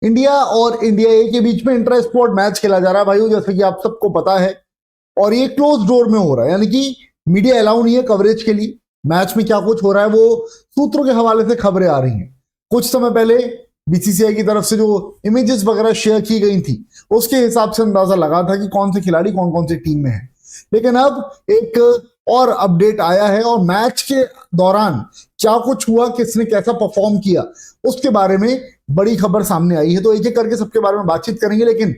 India और India ए के बीच में इंटर स्पोर्ट मैच खेला जा रहा है भाइयों, जैसे कि आप सबको पता है। और ये क्लोज डोर में हो रहा है, यानी कि मीडिया अलाउ नहीं है कवरेज के लिए। मैच में क्या कुछ हो रहा है वो सूत्रों के हवाले से खबरें आ रही हैं। कुछ समय पहले बीसीसीआई की तरफ से जो इमेजेस वगैरह शेयर की गई थी, उसके हिसाब से अंदाजा लगा था कि कौन से खिलाड़ी कौन कौन सी टीम में है। लेकिन अब एक और अपडेट आया है, और मैच के दौरान क्या कुछ हुआ, किसने कैसा परफॉर्म किया, उसके बारे में बड़ी खबर सामने आई है। तो एक एक करके सबके बारे में बातचीत करेंगे। लेकिन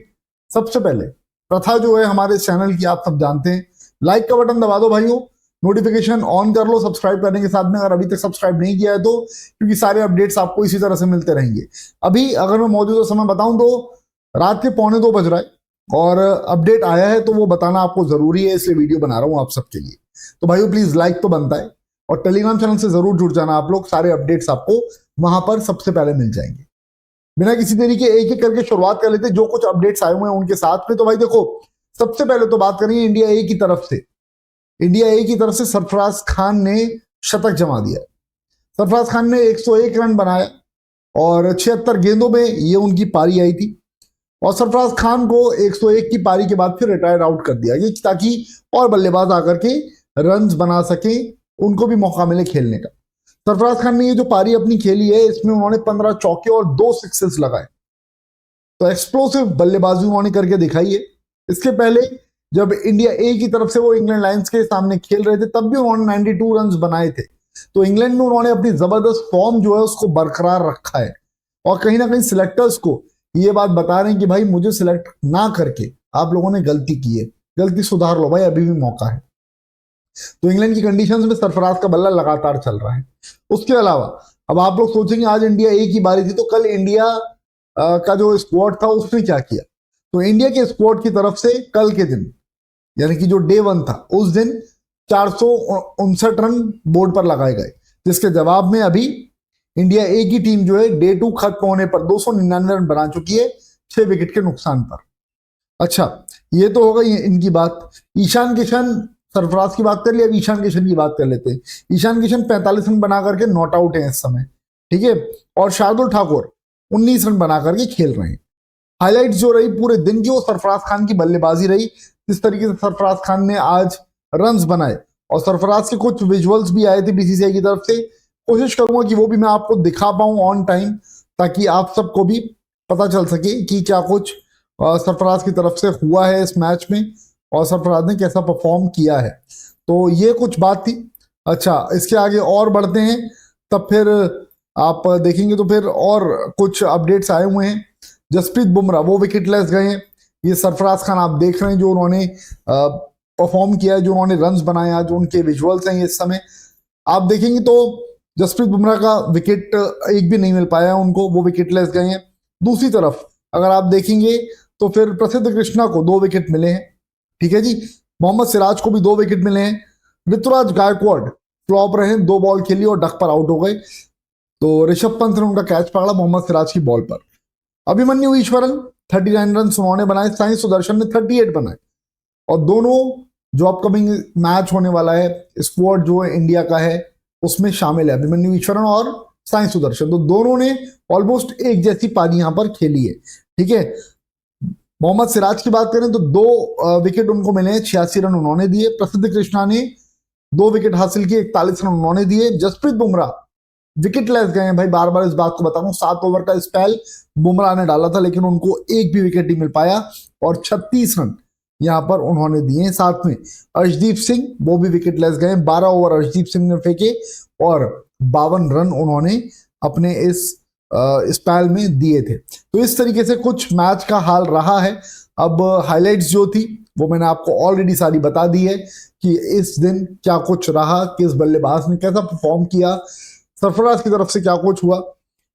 सबसे पहले प्रथा जो है हमारे चैनल की, आप सब जानते हैं, लाइक का बटन दबा दो भाइयों, नोटिफिकेशन ऑन कर लो सब्सक्राइब करने के साथ में, अगर अभी तक सब्सक्राइब नहीं किया है तो, क्योंकि सारे अपडेट्स आपको इसी तरह से मिलते रहेंगे। अभी अगर मैं मौजूदा समय बताऊं तो रात के 1:45 बज रहा है, और अपडेट आया है तो वो बताना आपको जरूरी है, इसलिए वीडियो बना रहा हूं आप सबके लिए। तो भाइयों प्लीज लाइक तो बनता है, और टेलीग्राम चैनल से जरूर जुड़ जाना आप लोग, सारे अपडेट्स आपको वहां पर सबसे पहले मिल जाएंगे। बिना किसी देरी के एक एक करके शुरुआत कर लेते, जो कुछ अपडेट्स आए हुए हैं उनके साथ में। तो भाई देखो, सबसे पहले तो बात करेंगे इंडिया ए की तरफ से। इंडिया ए की तरफ से सरफराज खान ने शतक जमा दिया। सरफराज खान ने 101 रन बनाया, और 76 गेंदों में ये उनकी पारी आई थी। और सरफराज खान को 101 की पारी के बाद फिर रिटायर आउट कर दिया गया, ताकि और बल्लेबाज आकर के रन्स बना सके, उनको भी मौका मिले खेलने का। सरफराज खान ने ये जो पारी अपनी खेली है, इसमें उन्होंने 15 चौके और 2 सिक्सेस लगाए। तो एक्सप्लोसिव बल्लेबाजी उन्होंने करके दिखाई है। इसके पहले जब इंडिया ए की तरफ से वो इंग्लैंड लायंस के सामने खेल रहे थे, तब भी उन्होंने 92 रन बनाए थे। तो इंग्लैंड में उन्होंने अपनी जबरदस्त फॉर्म जो है उसको बरकरार रखा है, और कहीं ना कहीं सिलेक्टर्स को ये बात बता रहे हैं कि भाई मुझे सिलेक्ट ना करके आप लोगों ने गलती की है, गलती सुधार लो भाई, अभी भी मौका है। तो इंग्लैंड की कंडीशंस में सरफराज का बल्ला लगातार चल रहा है। उसके अलावा अब आप लोग सोचेंगे आज इंडिया ए की बारी थी, तो कल इंडिया का जो स्क्वाड था उसने क्या किया। तो इंडिया के स्क्वाड की तरफ से कल के दिन, यानी कि जो डे 1 था, उस दिन 459 रन बोर्ड पर लगाए गए, जिसके जवाब में अभी इंडिया ए की टीम जो है डे 2 खत्म होने पर 299 रन बना चुकी है, 6 विकेट के नुकसान पर। अच्छा, ये तो हो गई इनकी बात। ईशान किशन, सरफराज की बात कर ली, अब ईशान किशन की बात कर लेते हैं। ईशान किशन 45 रन बना करके नॉट आउट है इस समय, ठीक है। और शार्दुल ठाकुर 19 रन बना करके खेल रहे हैं। हाईलाइट जो रही पूरे दिन की, वो सरफराज खान की बल्लेबाजी रही। जिस तरीके से सरफराज खान ने आज रन्स बनाए, और सरफराज के कुछ विजुअल्स भी आए थे बीसीसीआई की तरफ से, कोशिश करूंगा कि वो भी मैं आपको दिखा पाऊं ऑन टाइम, ताकि आप सबको भी पता चल सके कि क्या कुछ सरफराज की तरफ से हुआ है इस मैच में, और सरफराज ने कैसा परफॉर्म किया है। तो ये कुछ बात थी। अच्छा, इसके आगे और बढ़ते हैं, तब फिर आप देखेंगे तो फिर और कुछ अपडेट्स आए हुए हैं। जसप्रीत बुमराह वो विकेटलेस गए हैं। ये सरफराज खान आप देख रहे हैं जो उन्होंने परफॉर्म किया है, जो उन्होंने रन्स बनाए, आज उनके विजुअल्स हैं इस समय आप देखेंगे तो जसप्रीत बुमराह का विकेट एक भी नहीं मिल पाया उनको, वो विकेटलेस गए हैं। दूसरी तरफ अगर आप देखेंगे तो फिर प्रसिद्ध कृष्णा को 2 विकेट मिले हैं, ठीक है जी। मोहम्मद सिराज को भी 2 विकेट मिले हैं। ऋतुराज गायकवाड फ्लॉप रहे, 2 बॉल खेली और डक पर आउट हो गए। तो ऋषभ पंत ने उनका कैच पकड़ा मोहम्मद सिराज की बॉल पर। अभिमन्यु ईश्वरन 39 रन उन्होंने बनाए, साई सुदर्शन ने 38 बनाए। और दोनों जो अपकमिंग मैच होने वाला है, स्क्वाड जो इंडिया का है उसमें शामिल है अभिमन्यु ईश्वरन और साई सुदर्शन। तो दोनों ने ऑलमोस्ट एक जैसी पारी यहां पर खेली है, ठीक है। मोहम्मद सिराज की बात करें तो 2 विकेट उनको मिले हैं, 86 रन उन्होंने दिए। प्रसिद्ध कृष्णा ने 2 विकेट हासिल किए, 41 रन उन्होंने दिए। जसप्रीत बुमराह विकेटलेस गए हैं भाई, बार बार इस बात को बताऊं, 7 ओवर का स्पेल बुमराह ने डाला था, लेकिन उनको एक भी विकेट नहीं मिल पाया, और 36 रन यहां पर उन्होंने दिए। साथ में अर्शदीप सिंह वो भी विकेटलेस गए, 12 ओवर अर्शदीप सिंह ने फेंके, और 52 रन उन्होंने अपने इस स्पेल में दिए थे। तो इस तरीके से कुछ मैच का हाल रहा है। अब हाइलाइट्स जो थी वो मैंने आपको ऑलरेडी सारी बता दी है कि इस दिन क्या कुछ रहा, किस बल्लेबाज ने कैसा परफॉर्म किया, सरफराज की तरफ से क्या कुछ हुआ।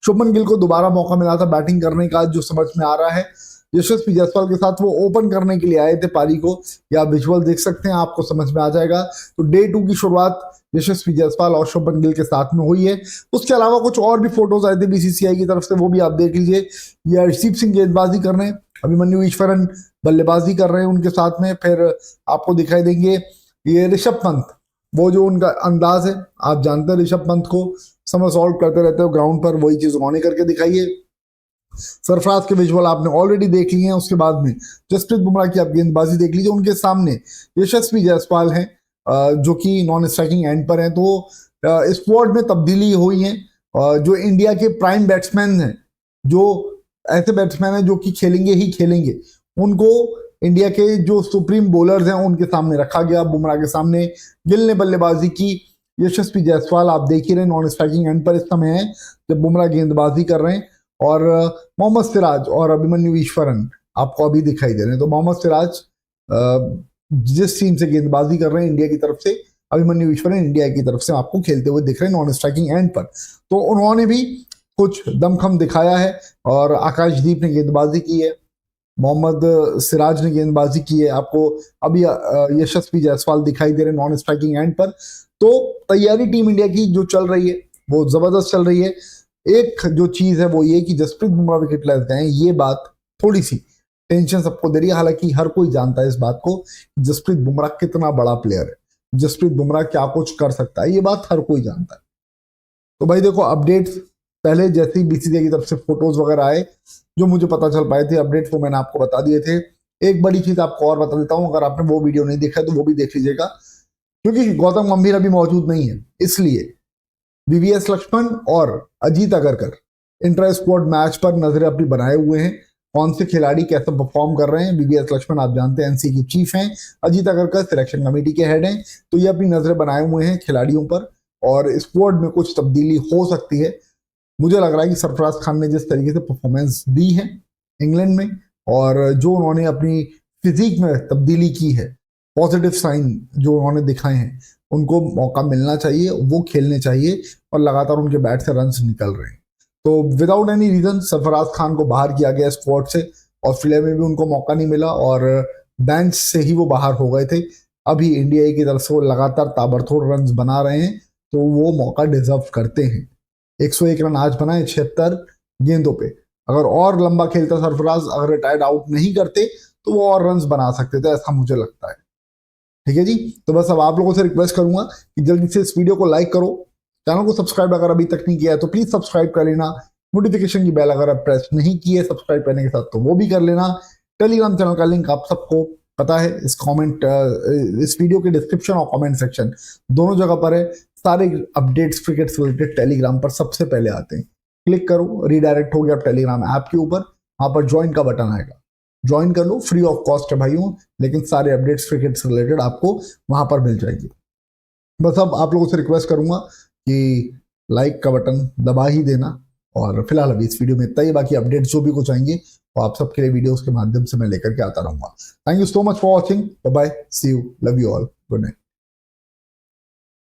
शुभमन गिल को दोबारा मौका मिला था बैटिंग करने का, जो समझ में आ रहा है। यशस्वी जायसवाल के साथ वो ओपन करने के लिए आए थे पारी को, या विजुअल देख सकते हैं, आपको समझ में आ जाएगा। तो डे 2 की शुरुआत यशस्वी जायसवाल और शुभमन गिल के साथ में हुई है। उसके अलावा कुछ और भी फोटोज आए थे बीसीसीआई की तरफ से, वो भी आप देख लीजिए। ये अर्शदीप सिंह गेंदबाजी कर रहे हैं, अभिमन्यु ईश्वरन बल्लेबाजी कर रहे हैं उनके साथ में। फिर आपको दिखाई देंगे ये ऋषभ पंत, वो जो उनका अंदाज है, आप जानते हैं ऋषभ पंत को, समर सॉल्व करते रहते हो ग्राउंड पर, वही चीज उन्होंने करके दिखाई है। सरफराज के विजुअल आपने ऑलरेडी देख लिए हैं। उसके बाद में जसप्रीत बुमराह की आप गेंदबाजी देख लीजिए। उनके सामने यशस्वी जायसवाल हैं जो कि नॉन स्ट्राइकिंग एंड पर हैं। तो स्क्वाड में तब्दीली हुई है। जो इंडिया के प्राइम बैट्समैन हैं, जो ऐसे बैट्समैन हैं जो कि खेलेंगे ही खेलेंगे, उनको इंडिया के जो सुप्रीम बॉलर्स हैं उनके सामने रखा गया। बुमराह के सामने गिल ने बल्लेबाजी की। यशस्वी जायसवाल आप देख ही रहे नॉन स्ट्राइकिंग एंड पर इस समय है जब बुमराह गेंदबाजी कर रहे हैं। और मोहम्मद सिराज और अभिमन्यु ईश्वरन आपको अभी दिखाई दे रहे हैं। तो मोहम्मद सिराज जिस टीम से गेंदबाजी कर रहे हैं इंडिया की तरफ से, अभिमन्यु ईश्वरन इंडिया की तरफ से आपको खेलते हुए दिख रहे हैं नॉन स्ट्राइकिंग एंड पर। तो उन्होंने भी कुछ दमखम दिखाया है और आकाशदीप ने गेंदबाजी की है, मोहम्मद सिराज ने गेंदबाजी की है। आपको अभी यशस्वी जायसवाल दिखाई दे रहे नॉन स्ट्राइकिंग एंड पर। तो तैयारी टीम इंडिया की जो चल रही है वो जबरदस्त चल रही है। एक जो चीज है वो ये कि जसप्रीत बुमराह विकेट लेस गए, ये बात थोड़ी सी टेंशन सबको दे रही है। हालांकि हर कोई जानता है इस बात को कि जसप्रीत बुमराह कितना बड़ा प्लेयर है, जसप्रीत बुमराह क्या कुछ कर सकता है, ये बात हर कोई जानता है। तो भाई देखो अपडेट्स पहले जैसे ही बीसीसीआई की तरफ से फोटोज वगैरह आए जो मुझे पता चल पाए थे, अपडेट्स वो मैंने आपको बता दिए थे। एक बड़ी चीज आपको और बता देता हूं, अगर आपने वो वीडियो नहीं देखा है तो वो भी देख लीजिएगा, क्योंकि गौतम गंभीर अभी मौजूद नहीं है, इसलिए वीवीएस लक्ष्मण और Ajit Agarkar inter squad match पर नजरें अपनी बनाए हुए हैं। कौन से खिलाड़ी कैसे परफॉर्म कर रहे हैं। वीवीएस लक्ष्मण आप जानते हैं एनसी की चीफ हैं, अजीत अगरकर सिलेक्शन कमेटी के हेड हैं। तो ये अपनी नजरें बनाए हुए हैं खिलाड़ियों पर और स्क्वाड में कुछ तब्दीली हो सकती है। मुझे लग रहा है कि सरफराज खान ने जिस तरीके से परफॉर्मेंस दी है इंग्लैंड में और जो उन्होंने अपनी फिजिक में तब्दीली की है, पॉजिटिव साइन जो उन्होंने दिखाए हैं, उनको मौका मिलना चाहिए, वो खेलने चाहिए और लगातार उनके बैट से रन्स निकल रहे हैं। तो without any reason Sarfaraz Khan को बाहर किया गया स्क्वाड से। ऑस्ट्रेलिया में भी उनको मौका नहीं मिला और बेंच से ही वो बाहर हो गए थे। अभी इंडिया की तरफ से वो लगातार ताबड़तोड़ रन्स बना रहे हैं, तो वो मौका डिजर्व करते हैं। 101 रन आज बनाए 76 गेंदों पे। अगर और लंबा खेलता सरफराज, अगर रिटायर्ड आउट नहीं करते तो वो और रन्स बना सकते थे, ऐसा मुझे लगता है। ठीक है जी, तो बस अब आप लोगों से रिक्वेस्ट करूंगा कि जल्दी से इस वीडियो को लाइक करो, चैनल को सब्सक्राइब अगर अभी तक नहीं किया है तो प्लीज सब्सक्राइब कर लेना। नोटिफिकेशन की बेल अगर आप प्रेस नहीं की है सब्सक्राइब करने के साथ तो वो भी कर लेना। टेलीग्राम चैनल का लिंक आप सबको पता है, इस वीडियो के डिस्क्रिप्शन और कमेंट सेक्शन दोनों जगह पर है। सारे अपडेट्स क्रिकेट से रिलेटेड टेलीग्राम पर सबसे पहले आते हैं। क्लिक करो, रीडायरेक्ट हो गया आप टेलीग्राम ऐप के ऊपर, वहां पर ज्वाइन का बटन आएगा, ज्वाइन कर लो, फ्री ऑफ कॉस्ट है भाइयों, लेकिन सारे अपडेट्स क्रिकेट से रिलेटेड आपको वहां पर मिल जाएंगे। बस अब आप लोगों से रिक्वेस्ट करूंगा कि लाइक का बटन दबा ही देना और फिलहाल अभी इस वीडियो में इतना ही। बाकी अपडेट्स जो भी कुछ आएंगे वो आप सबके लिए वीडियोस के माध्यम से मैं लेकर के आता रहूंगा। Thank you so much for watching, bye bye, see you, love you all, good night.